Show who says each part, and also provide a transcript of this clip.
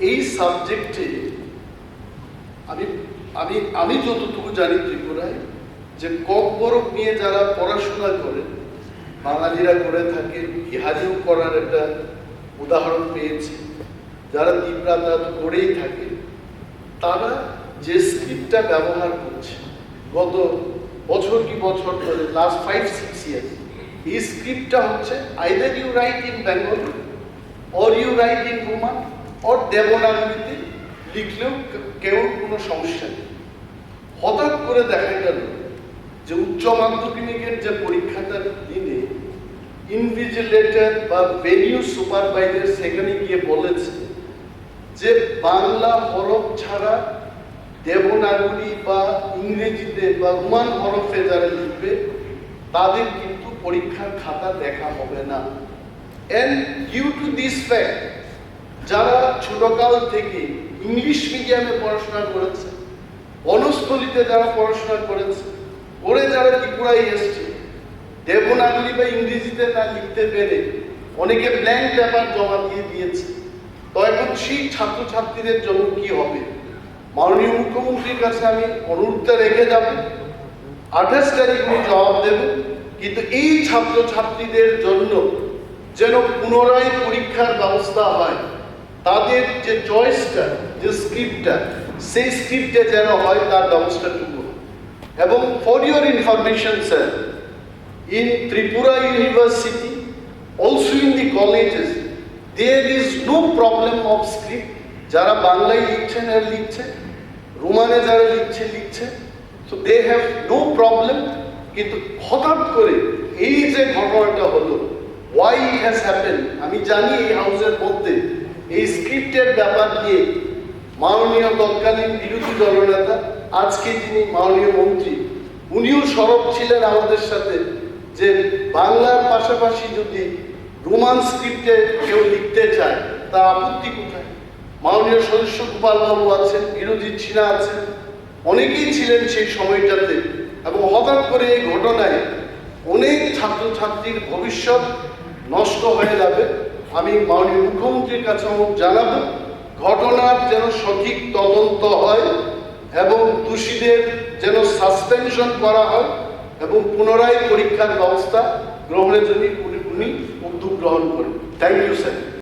Speaker 1: এই সাবজেক্টে আমি যতটুকু জানি ত্রিপুরায় যে kokborok নিয়ে যারা পড়াশোনা করেন, বাঙালিরা করে থাকেন, বিহারিও করার একটা উদাহরণ পেয়েছি, যারা ত্রিপুরা তারা করেই থাকে, তারা যে স্ক্রিপ্টটা ব্যবহার করছে গত বছর কি বছর ধরে, লাস্ট 5-6 ইয়ার্স, এই স্ক্রিপ্টটা হচ্ছে either you write in Bengali or you write in Roman or দেবনাগরীতে লিখলেও কেউ কোনো সমস্যা নেই। হঠাৎ করে দেখা গেল যে উচ্চ মাধ্যমিকের যে পরীক্ষাটার দিনে ইনভিজিলেটর বা ভেনিউ সুপারভাইজার সেখানে গিয়ে বলেছে যে বাংলা হরফ ছাড়া দেবনাগরী বা ইংরেজিতে বা রোমান হরফে যারা লিখবে তাদের কিন্তু পরীক্ষার খাতা দেখা হবে না। And due to this fact, যারা ছোটকাল থেকে ইংলিশ মিডিয়ামে পড়াশোনা করেছে, বনস্থলীতে যারা পড়াশোনা করেছে, করে যারা ত্রিপুরায় এসছে, দেবনাগরী বা ইংরেজিতে না লিখতে পেরে অনেকে ব্ল্যাঙ্ক পেপার জমা দিয়ে দিয়েছে। তো এখন সেই ছাত্রছাত্রীদের জন্য কি হবে? মাননীয় মুখ্যমন্ত্রীর কাছে আমি অনুরোধটা রেখে যাব, 28 তারিখ উনি জবাব দেবেন, কিন্তু এই ছাত্রছাত্রীদের জন্য যেন পুনরায় পরীক্ষার ব্যবস্থা হয়, তাদের যে চয়েসটা, যে স্ক্রিপ্টটা, সেই স্ক্রিপ্টে যেন হয় তার ব্যবস্থাটুকু। এবং for your information sir, in Tripura University, also in the colleges, there is no problem of script. যারা বাংলায় লিখছেন আর লিখছে, রোমানে যারা লিখছে, so they have no problem. কিন্তু হঠাৎ করে এই যে ঘটনাটা হলো, why it has happened, আমি জানি এই হাউসের মধ্যে এই স্ক্রিপ্টের ব্যাপার নিয়ে মাননীয় তৎকালীন বিরোধী দলনেতা, আজকে যিনি মাননীয় মন্ত্রী, উনিও সরব ছিলেন আমাদের সাথে যে বাংলার পাশাপাশি যদি রোমান স্ক্রিপ্টে কেউ লিখতে চায় তার আপত্তি কোথায়। মাননীয় সদস্য গোপালবাবু আছেন, বিরোধী চীনা আছেন, অনেকেই ছিলেন সেই সময়টাতে। এবং হঠাৎ করে এই ঘটনায় অনেক ছাত্রছাত্রীর ভবিষ্যৎ নষ্ট হয়ে যাবে। আমি মাননীয় মুখ্যমন্ত্রীর কাছে জানাবো, ঘটনার যেন সঠিক তদন্ত হয় এবং দোষীদের যেন সাসপেনশন করা হয় এবং পুনরায় পরীক্ষার ব্যবস্থা গ্রহণের জন্য উনি উদ্যোগ গ্রহণ করেন। Thank you sir.